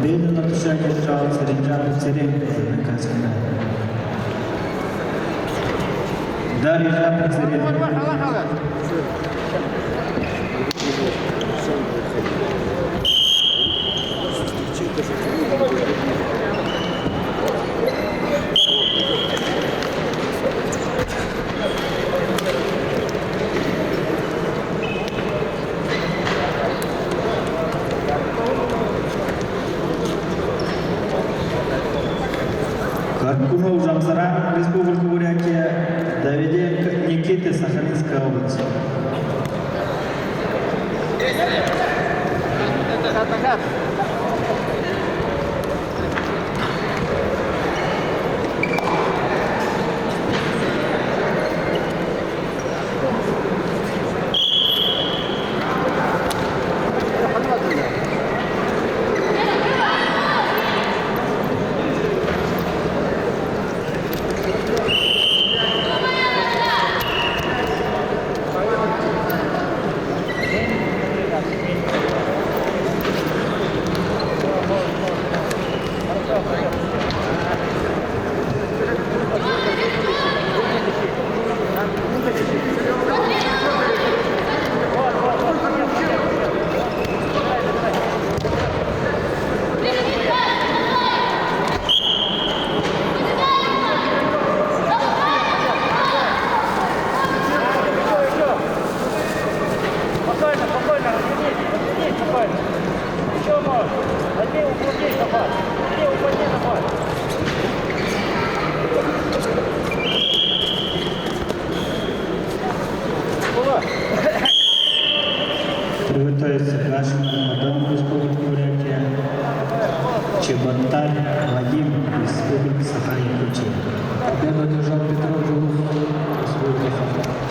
Видно на тушаке сжался ренджапов Церенко, замыкать канал. Дарья Жапов Церенко. Каркунов Жамсара, Республика Бурятия, Давиденко Никиты, Сахалинская область. Приготовится к нашему Мадану Республики Бурятия Чеботарь Вадим, Республика Саха-Якутия. Победу одержал Петров Жилов, Республика Саха.